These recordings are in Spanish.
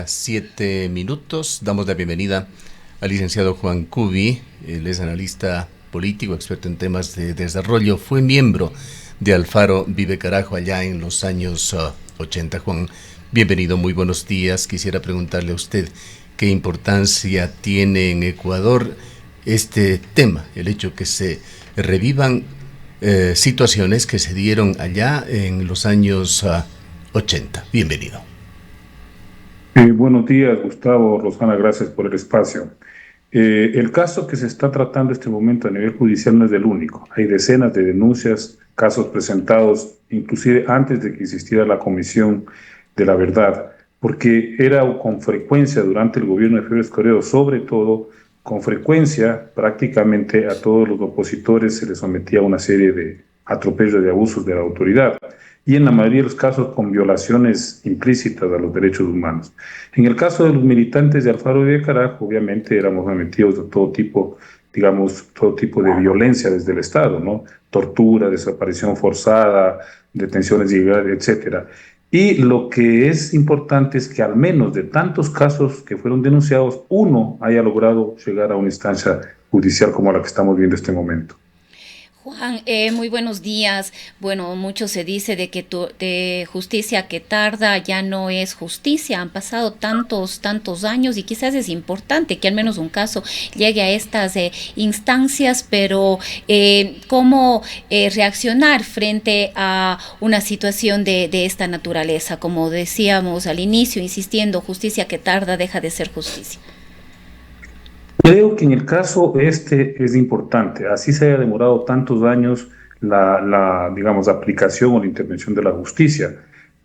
7 minutos. Damos la bienvenida al licenciado Juan Cubi. Él es analista político, experto en temas de desarrollo. Fue miembro de Alfaro Vive Carajo allá en los años 80. Juan, bienvenido, muy buenos días. Quisiera preguntarle a usted qué importancia tiene en Ecuador este tema, el hecho que se revivan situaciones que se dieron allá en los años 80. Bienvenido. Buenos días, Gustavo, Rosana, gracias por el espacio. El caso que se está tratando en este momento a nivel judicial no es el único. Hay decenas de denuncias, casos presentados, inclusive antes de que existiera la Comisión de la Verdad, porque era con frecuencia durante el gobierno de Félix Correa, sobre todo, con frecuencia prácticamente a todos los opositores se les sometía a una serie de atropellos, de abusos de la autoridad, y en la mayoría de los casos con violaciones implícitas a los derechos humanos. En el caso de los militantes de Alfaro de Carajo, obviamente éramos sometidos a todo tipo, digamos, todo tipo de violencia desde el Estado, ¿no? Tortura, desaparición forzada, detenciones ilegales, etcétera. Y lo que es importante es que al menos de tantos casos que fueron denunciados, uno haya logrado llegar a una instancia judicial como la que estamos viendo en este momento. Juan, muy buenos días. Bueno, mucho se dice de justicia que tarda ya no es justicia. Han pasado tantos años y quizás es importante que al menos un caso llegue a estas instancias, pero ¿cómo reaccionar frente a una situación de esta naturaleza? Como decíamos al inicio, insistiendo, justicia que tarda deja de ser justicia. Creo que en el caso este es importante, así se haya demorado tantos años digamos, aplicación o la intervención de la justicia,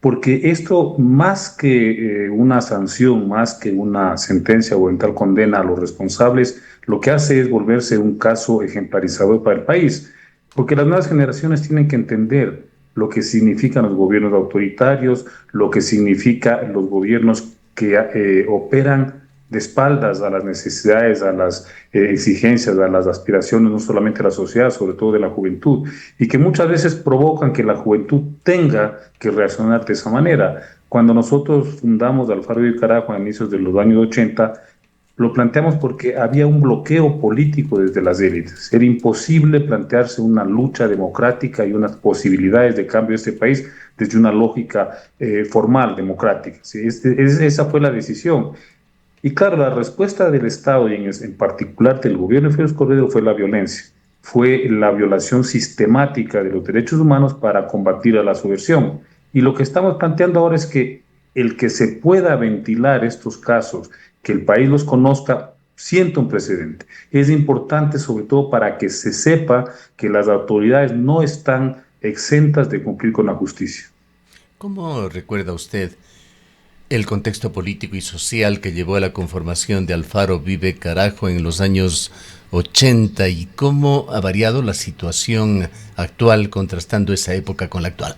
porque esto más que una sanción, más que una sentencia o en tal condena a los responsables, lo que hace es volverse un caso ejemplarizador para el país, porque las nuevas generaciones tienen que entender lo que significan los gobiernos autoritarios, lo que significan los gobiernos que operan de espaldas a las necesidades, a las exigencias, a las aspiraciones, no solamente de la sociedad, sobre todo de la juventud, y que muchas veces provocan que la juventud tenga que reaccionar de esa manera. Cuando nosotros fundamos Alfaro de Carajo a inicios de los años 80, lo planteamos porque había un bloqueo político desde las élites. Era imposible plantearse una lucha democrática y unas posibilidades de cambio de este país desde una lógica formal, democrática. ¿Sí? Esa fue la decisión. Y claro, la respuesta del Estado y en particular del gobierno de Félix Correa fue la violencia, fue la violación sistemática de los derechos humanos para combatir a la subversión. Y lo que estamos planteando ahora es que el que se pueda ventilar estos casos, que el país los conozca, sienta un precedente. Es importante sobre todo para que se sepa que las autoridades no están exentas de cumplir con la justicia. ¿Cómo recuerda usted el contexto político y social que llevó a la conformación de Alfaro Vive Carajo en los años 80 y cómo ha variado la situación actual contrastando esa época con la actual?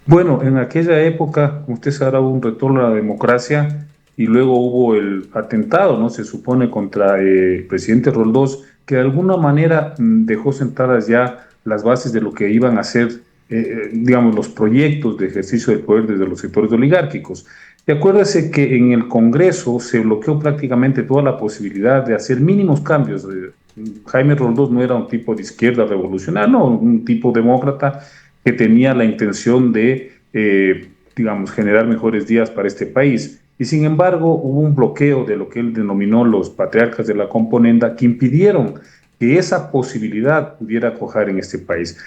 Bueno, en aquella época, como usted sabrá, hubo un retorno a la democracia y luego hubo el atentado, ¿no? Se supone contra el presidente Roldós, que de alguna manera dejó sentadas ya las bases de lo que iban a ser, digamos, los proyectos de ejercicio del poder desde los sectores oligárquicos. Y acuérdese que en el Congreso se bloqueó prácticamente toda la posibilidad de hacer mínimos cambios. Jaime Roldós no era un tipo de izquierda revolucionario, no, un tipo demócrata que tenía la intención de, digamos, generar mejores días para este país. Y sin embargo, hubo un bloqueo de lo que él denominó los patriarcas de la componenda que impidieron que esa posibilidad pudiera cuajar en este país.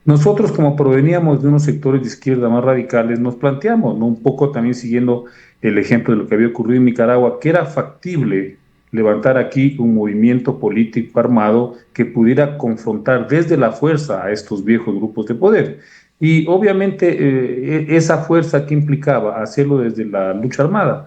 Nosotros, como proveníamos de unos sectores de izquierda más radicales, nos planteamos, ¿no? Un poco también siguiendo el ejemplo de lo que había ocurrido en Nicaragua, que era factible levantar aquí un movimiento político armado que pudiera confrontar desde la fuerza a estos viejos grupos de poder. Y obviamente esa fuerza que implicaba hacerlo desde la lucha armada.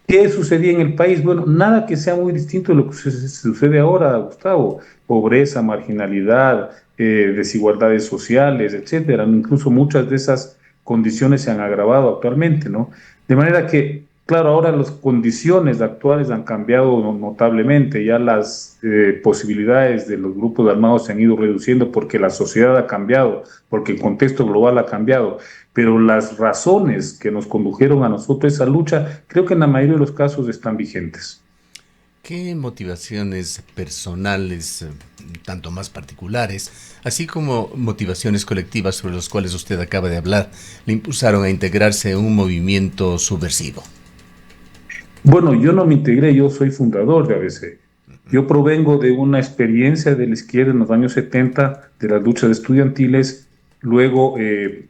¿Qué sucedía en el país? Bueno, nada que sea muy distinto de lo que sucede ahora, Gustavo. Pobreza, marginalidad, desigualdades sociales, etcétera. Incluso muchas de esas condiciones se han agravado actualmente, ¿no? De manera que Claro, ahora las condiciones actuales han cambiado notablemente, ya las posibilidades de los grupos armados se han ido reduciendo porque la sociedad ha cambiado, porque el contexto global ha cambiado, pero las razones que nos condujeron a nosotros a esa lucha, creo que en la mayoría de los casos están vigentes. ¿Qué motivaciones personales, tanto más particulares, así como motivaciones colectivas sobre las cuales usted acaba de hablar, le impulsaron a integrarse en un movimiento subversivo? Bueno, yo no me integré, yo soy fundador de ABC. Yo provengo de una experiencia de la izquierda en los años 70, de las luchas estudiantiles. Luego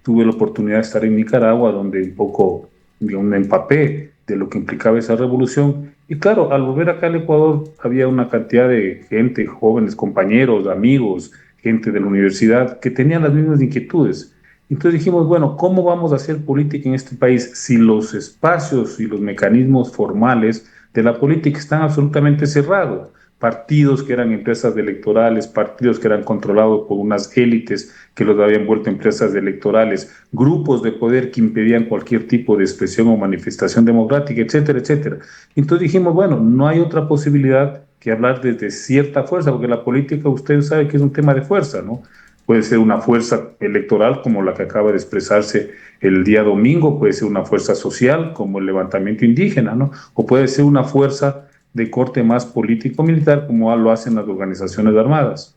tuve la oportunidad de estar en Nicaragua, donde un poco me empapé de lo que implicaba esa revolución. Y claro, al volver acá al Ecuador, había una cantidad de gente, jóvenes, compañeros, amigos, gente de la universidad, que tenían las mismas inquietudes. Entonces dijimos, bueno, ¿cómo vamos a hacer política en este país si los espacios y los mecanismos formales de la política están absolutamente cerrados? Partidos que eran empresas electorales, partidos que eran controlados por unas élites que los habían vuelto empresas electorales, grupos de poder que impedían cualquier tipo de expresión o manifestación democrática, etcétera, etcétera. Entonces dijimos, bueno, no hay otra posibilidad que hablar desde cierta fuerza, porque la política usted sabe que es un tema de fuerza, ¿no? Puede ser una fuerza electoral como la que acaba de expresarse el día domingo, puede ser una fuerza social como el levantamiento indígena, ¿no? O puede ser una fuerza de corte más político-militar como lo hacen las organizaciones armadas.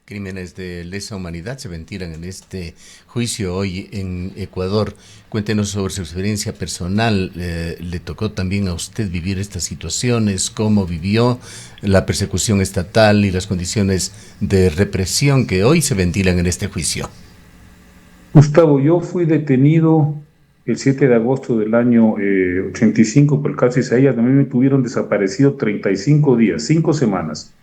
Crímenes de lesa humanidad se ventilan en este juicio hoy en Ecuador. Cuéntenos sobre su experiencia personal. ¿Le tocó también a usted vivir estas situaciones? ¿Cómo vivió la persecución estatal y las condiciones de represión que hoy se ventilan en este juicio? Gustavo, yo fui detenido el 7 de agosto del año 85 por el caso Isaías. A mí me tuvieron desaparecido 35 días, 5 semanas.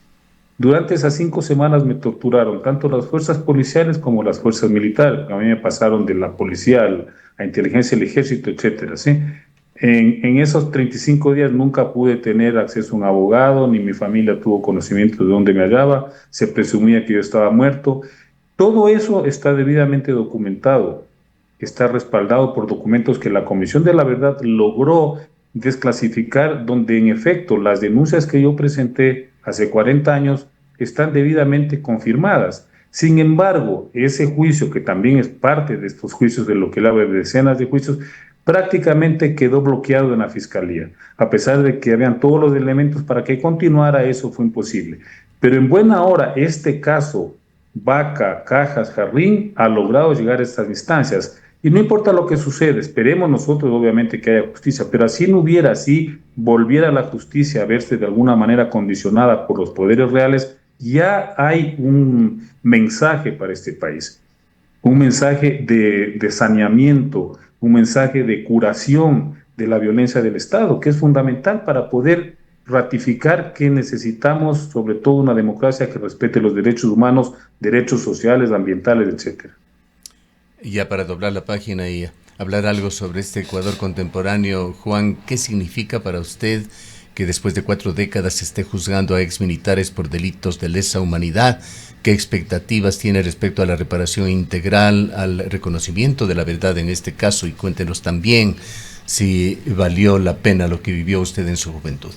Durante esas 5 semanas me torturaron tanto las fuerzas policiales como las fuerzas militares. A mí me pasaron de la policía a inteligencia, el ejército, etcétera, ¿sí? En esos 35 días nunca pude tener acceso a un abogado, ni mi familia tuvo conocimiento de dónde me hallaba, se presumía que yo estaba muerto. Todo eso está debidamente documentado, está respaldado por documentos que la Comisión de la Verdad logró desclasificar, donde en efecto las denuncias que yo presenté hace 40 años están debidamente confirmadas. Sin embargo, ese juicio, que también es parte de estos juicios, de lo que él habla de decenas de juicios, prácticamente quedó bloqueado en la Fiscalía. A pesar de que habían todos los elementos para que continuara, eso fue imposible. Pero en buena hora, este caso, Vaca, Cajas, Jarrín, ha logrado llegar a estas instancias. Y no importa lo que suceda, esperemos nosotros obviamente que haya justicia, pero así no hubiera, así volviera la justicia a verse de alguna manera condicionada por los poderes reales, ya hay un mensaje para este país, un mensaje de saneamiento, un mensaje de curación de la violencia del Estado, que es fundamental para poder ratificar que necesitamos sobre todo una democracia que respete los derechos humanos, derechos sociales, ambientales, etcétera. Ya para doblar la página y hablar algo sobre este Ecuador contemporáneo, Juan, ¿qué significa para usted que después de 4 décadas se esté juzgando a exmilitares por delitos de lesa humanidad? ¿Qué expectativas tiene respecto a la reparación integral, al reconocimiento de la verdad en este caso? Y cuéntenos también si valió la pena lo que vivió usted en su juventud.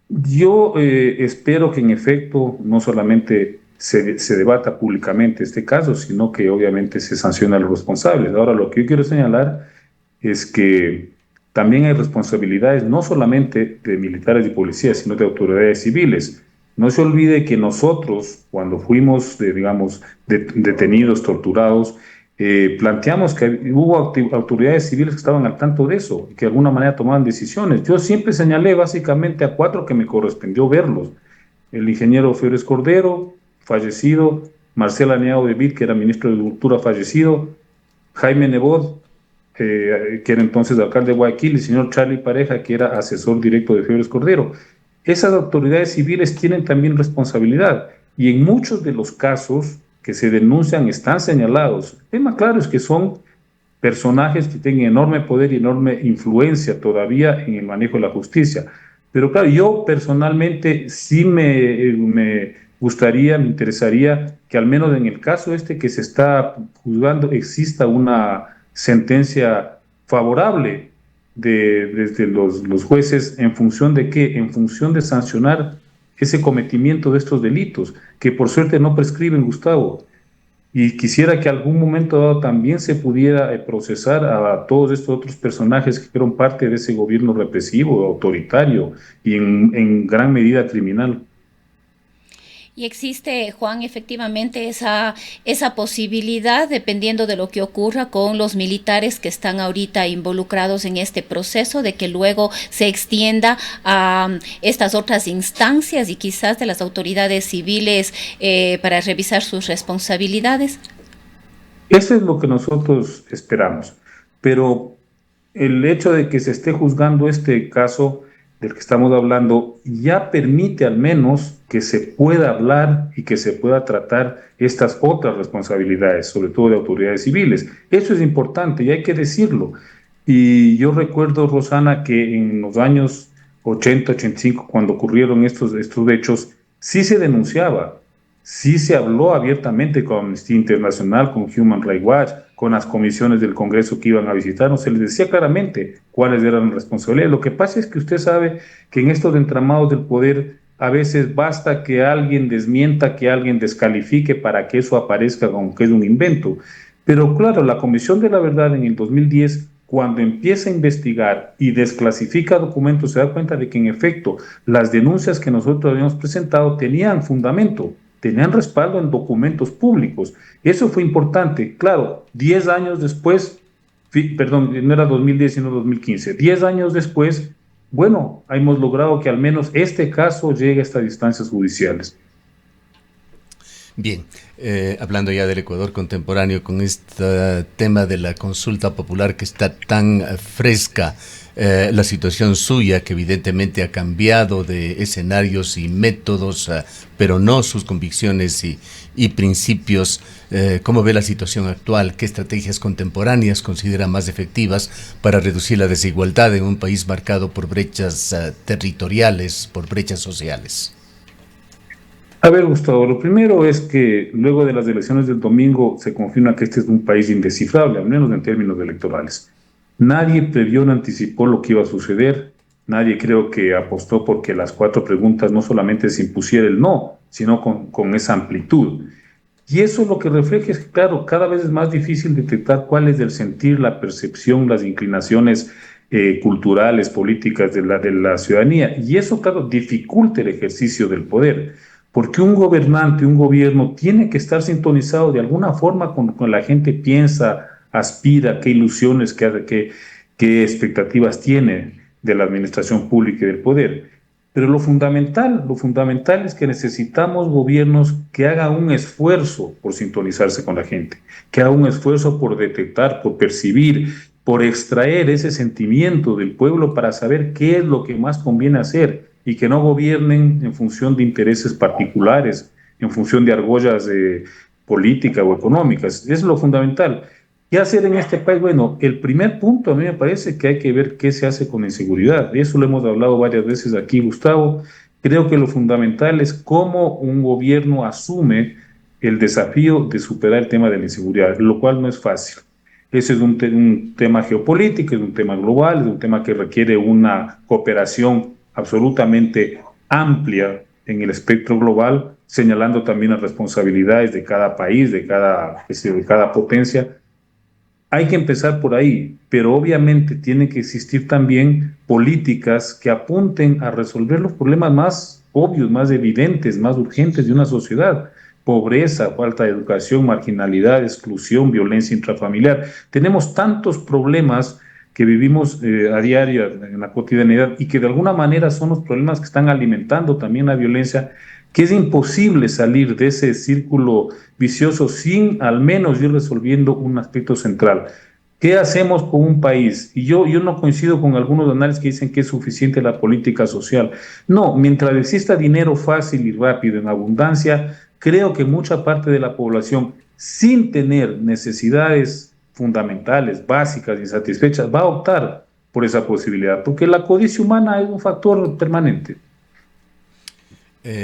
Yo espero que en efecto no solamente se debata públicamente este caso, sino que obviamente se sanciona a los responsables. Ahora, lo que yo quiero señalar es que también hay responsabilidades no solamente de militares y policías, sino de autoridades civiles. No se olvide que nosotros, cuando fuimos, digamos, detenidos, torturados, planteamos que hubo autoridades civiles que estaban al tanto de eso y que de alguna manera tomaban decisiones. Yo siempre señalé básicamente a 4 que me correspondió verlos. El ingeniero Febres Cordero, fallecido; Marcel Aniao de Vid, que era ministro de Cultura, fallecido; Jaime Nebot, que era entonces alcalde de Guayaquil; y el señor Charlie Pareja, que era asesor directo de Febres Cordero. Esas autoridades civiles tienen también responsabilidad, y en muchos de los casos que se denuncian están señalados. El tema claro es que son personajes que tienen enorme poder y enorme influencia todavía en el manejo de la justicia. Pero claro, yo personalmente sí me gustaría, me interesaría que al menos en el caso este que se está juzgando exista una sentencia favorable desde los jueces, ¿en función de qué? En función de sancionar ese cometimiento de estos delitos, que por suerte no prescriben, Gustavo. Y quisiera que algún momento dado también se pudiera procesar a todos estos otros personajes que fueron parte de ese gobierno represivo, autoritario y en gran medida criminal. Y existe, Juan, efectivamente esa posibilidad, dependiendo de lo que ocurra con los militares que están ahorita involucrados en este proceso, de que luego se extienda a estas otras instancias y quizás de las autoridades civiles para revisar sus responsabilidades. Eso es lo que nosotros esperamos. Pero el hecho de que se esté juzgando este caso del que estamos hablando ya permite al menos que se pueda hablar y que se pueda tratar estas otras responsabilidades, sobre todo de autoridades civiles. Eso es importante y hay que decirlo. Y yo recuerdo, Rosana, que en los años 80, 85, cuando ocurrieron estos hechos, sí se denunciaba, sí se habló abiertamente con Amnistía Internacional, con Human Rights Watch, con las comisiones del Congreso que iban a visitarnos, se les decía claramente cuáles eran las responsabilidades. Lo que pasa es que usted sabe que en estos entramados del poder a veces basta que alguien desmienta, que alguien descalifique para que eso aparezca como que es un invento. Pero claro, la Comisión de la Verdad en el 2010, cuando empieza a investigar y desclasifica documentos, se da cuenta de que en efecto las denuncias que nosotros habíamos presentado tenían fundamento, tenían respaldo en documentos públicos. Eso fue importante. Claro, 10 años después, perdón, no era 2010 sino 2015, 10 años después, bueno, hemos logrado que al menos este caso llegue a estas instancias judiciales. Bien, hablando ya del Ecuador contemporáneo, con este tema de la consulta popular que está tan fresca, la situación suya, que evidentemente ha cambiado de escenarios y métodos, pero no sus convicciones y principios. ¿Cómo ve la situación actual? ¿Qué estrategias contemporáneas considera más efectivas para reducir la desigualdad en un país marcado por brechas territoriales, por brechas sociales? A ver, Gustavo, lo primero es que luego de las elecciones del domingo se confirma que este es un país indescifrable, al menos en términos electorales. Nadie previó ni anticipó lo que iba a suceder. Nadie creo que apostó porque las 4 preguntas no solamente se impusiera el no, sino con esa amplitud. Y eso lo que refleja es que, claro, cada vez es más difícil detectar cuál es el sentir, la percepción, las inclinaciones culturales, políticas de la ciudadanía. Y eso, claro, dificulta el ejercicio del poder. Porque un gobernante, un gobierno, tiene que estar sintonizado de alguna forma con la gente piensa, aspira, qué ilusiones, qué expectativas tiene de la administración pública y del poder. Pero lo fundamental es que necesitamos gobiernos que hagan un esfuerzo por sintonizarse con la gente, que hagan un esfuerzo por detectar, por percibir, por extraer ese sentimiento del pueblo para saber qué es lo que más conviene hacer y que no gobiernen en función de intereses particulares, en función de argollas políticas o económicas. Es lo fundamental. ¿Qué hacer en este país? Bueno, el primer punto a mí me parece que hay que ver qué se hace con la inseguridad. De eso lo hemos hablado varias veces aquí, Gustavo. Creo que lo fundamental es cómo un gobierno asume el desafío de superar el tema de la inseguridad, lo cual no es fácil. Ese es un tema geopolítico, es un tema global, es un tema que requiere una cooperación absolutamente amplia en el espectro global, señalando también las responsabilidades de cada país, de cada potencia. Hay que empezar por ahí, pero obviamente tiene que existir también políticas que apunten a resolver los problemas más obvios, más evidentes, más urgentes de una sociedad. Pobreza, falta de educación, marginalidad, exclusión, violencia intrafamiliar. Tenemos tantos problemas que vivimos a diario en la cotidianidad y que de alguna manera son los problemas que están alimentando también la violencia, que es imposible salir de ese círculo vicioso sin al menos ir resolviendo un aspecto central. ¿Qué hacemos con un país? Y yo no coincido con algunos análisis que dicen que es suficiente la política social. No, mientras exista dinero fácil y rápido en abundancia, creo que mucha parte de la población, sin tener necesidades fundamentales, básicas, insatisfechas, va a optar por esa posibilidad, porque la codicia humana es un factor permanente.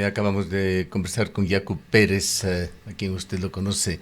Acabamos de conversar con Yacu Pérez, a quien usted lo conoce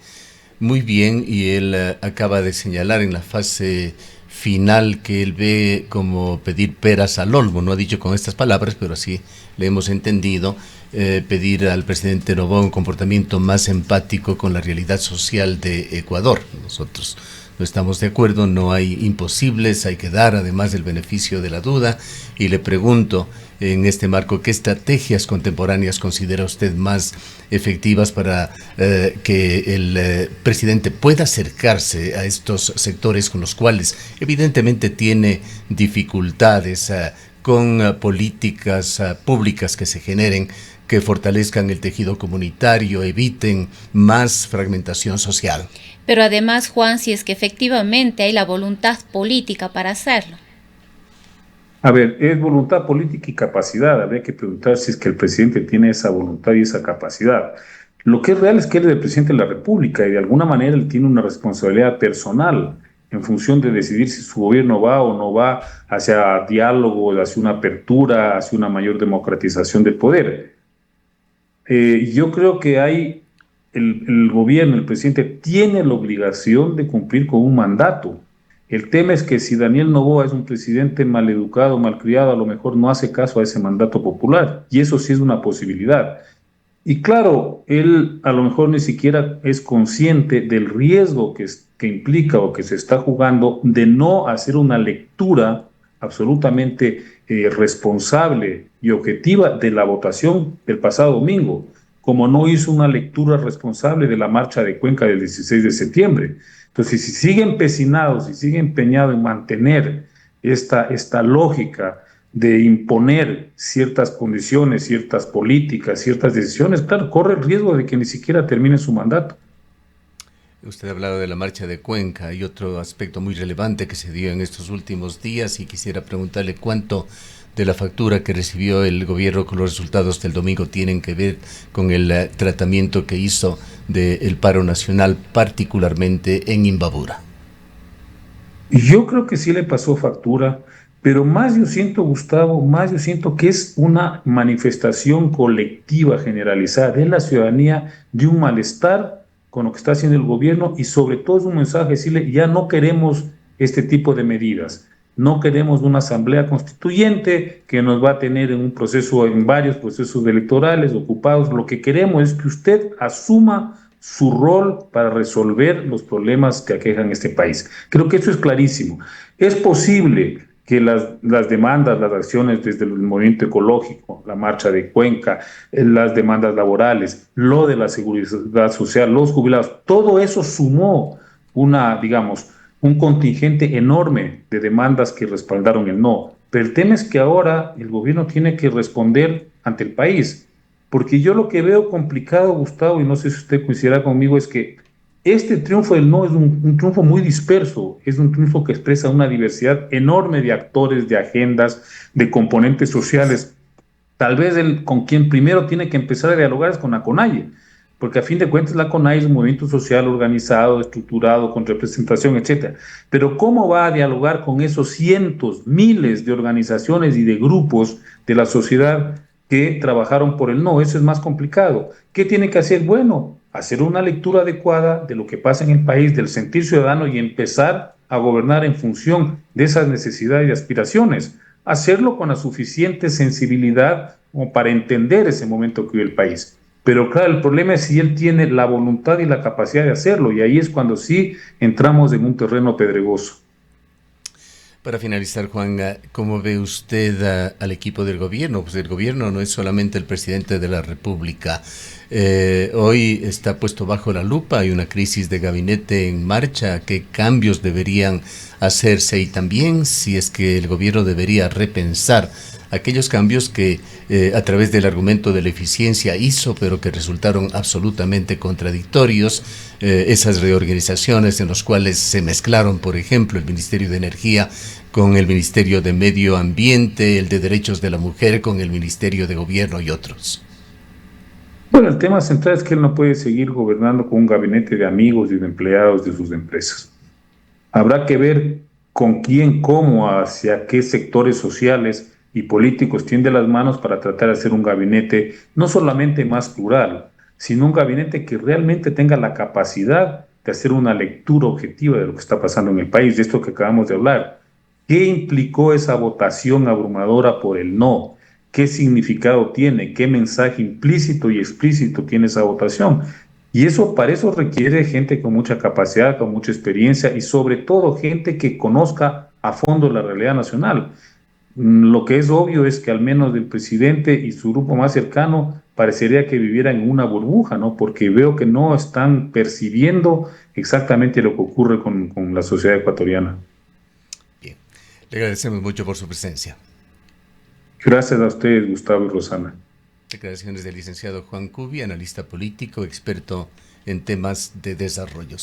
muy bien, y él acaba de señalar en la fase final que él ve como pedir peras al olmo. No ha dicho con estas palabras, pero así le hemos entendido, pedir al presidente Noboa un comportamiento más empático con la realidad social de Ecuador. Nosotros no estamos de acuerdo, no hay imposibles, hay que dar además el beneficio de la duda, y le pregunto en este marco, ¿qué estrategias contemporáneas considera usted más efectivas para que el presidente pueda acercarse a estos sectores con los cuales evidentemente tiene dificultades, con políticas públicas que se generen, que fortalezcan el tejido comunitario, eviten más fragmentación social? Pero además, Juan, si es que efectivamente hay la voluntad política para hacerlo. A ver, es voluntad política y capacidad. Habría que preguntar si es que el presidente tiene esa voluntad y esa capacidad. Lo que es real es que él es el presidente de la República y de alguna manera él tiene una responsabilidad personal en función de decidir si su gobierno va o no va hacia diálogo, hacia una apertura, hacia una mayor democratización del poder. Yo creo que el gobierno, el presidente, tiene la obligación de cumplir con un mandato. El tema es que si Daniel Noboa es un presidente maleducado, malcriado, a lo mejor no hace caso a ese mandato popular, y eso sí es una posibilidad. Y claro, él a lo mejor ni siquiera es consciente del riesgo que implica o que se está jugando de no hacer una lectura absolutamente responsable y objetiva de la votación del pasado domingo, como no hizo una lectura responsable de la marcha de Cuenca del 16 de septiembre. Entonces, si sigue empecinado, si sigue empeñado en mantener esta lógica de imponer ciertas condiciones, ciertas políticas, ciertas decisiones, claro, corre el riesgo de que ni siquiera termine su mandato. Usted ha hablado de la marcha de Cuenca. Hay otro aspecto muy relevante que se dio en estos últimos días y quisiera preguntarle cuánto de la factura que recibió el gobierno con los resultados del domingo tienen que ver con el tratamiento que hizo del paro nacional, particularmente en Imbabura. Yo creo que sí le pasó factura, pero más yo siento, Gustavo, más yo siento que es una manifestación colectiva generalizada de la ciudadanía de un malestar con lo que está haciendo el gobierno y sobre todo es un mensaje decirle, ya no queremos este tipo de medidas, no queremos una asamblea constituyente que nos va a tener en un proceso, en varios procesos electorales ocupados, lo que queremos es que usted asuma su rol para resolver los problemas que aquejan este país. Creo que eso es clarísimo. Es posible que las demandas, las acciones desde el movimiento ecológico, la marcha de Cuenca, las demandas laborales, lo de la seguridad social, los jubilados, todo eso sumó digamos, un contingente enorme de demandas que respaldaron el no. Pero el tema es que ahora el gobierno tiene que responder ante el país. Porque yo lo que veo complicado, Gustavo, y no sé si usted coincidirá conmigo, es que este triunfo del no es un triunfo muy disperso, es un triunfo que expresa una diversidad enorme de actores, de agendas, de componentes sociales. Tal vez con quien primero tiene que empezar a dialogar es con la CONAIE, porque a fin de cuentas la CONAIE es un movimiento social organizado, estructurado, con representación, etcétera. Pero ¿cómo va a dialogar con esos cientos, miles de organizaciones y de grupos de la sociedad que trabajaron por el no? Eso es más complicado. ¿Qué tiene que hacer? Bueno, hacer una lectura adecuada de lo que pasa en el país, del sentir ciudadano y empezar a gobernar en función de esas necesidades y aspiraciones. Hacerlo con la suficiente sensibilidad como para entender ese momento que vive el país. Pero claro, el problema es si él tiene la voluntad y la capacidad de hacerlo, y ahí es cuando sí entramos en un terreno pedregoso. Para finalizar, Juan, ¿cómo ve usted al equipo del gobierno? Pues el gobierno no es solamente el presidente de la República. Hoy está puesto bajo la lupa, hay una crisis de gabinete en marcha. ¿Qué cambios deberían hacerse? Y también si es que el gobierno debería repensar aquellos cambios que a través del argumento de la eficiencia hizo, pero que resultaron absolutamente contradictorios, esas reorganizaciones en las cuales se mezclaron, por ejemplo, el Ministerio de Energía con el Ministerio de Medio Ambiente, el de Derechos de la Mujer con el Ministerio de Gobierno y otros. Bueno, el tema central es que él no puede seguir gobernando con un gabinete de amigos y de empleados de sus empresas. Habrá que ver con quién, cómo, hacia qué sectores sociales y políticos tiende las manos para tratar de hacer un gabinete no solamente más plural, sino un gabinete que realmente tenga la capacidad de hacer una lectura objetiva de lo que está pasando en el país, de esto que acabamos de hablar. ¿Qué implicó esa votación abrumadora por el no? ¿Qué significado tiene? ¿Qué mensaje implícito y explícito tiene esa votación? Y eso, para eso requiere gente con mucha capacidad, con mucha experiencia y sobre todo gente que conozca a fondo la realidad nacional. Lo que es obvio es que al menos el presidente y su grupo más cercano parecería que vivieran en una burbuja, ¿no? Porque veo que no están percibiendo exactamente lo que ocurre con la sociedad ecuatoriana. Bien, le agradecemos mucho por su presencia. Gracias a ustedes, Gustavo y Rosana. Declaraciones del licenciado Juan Cubi, analista político, experto en temas de desarrollo.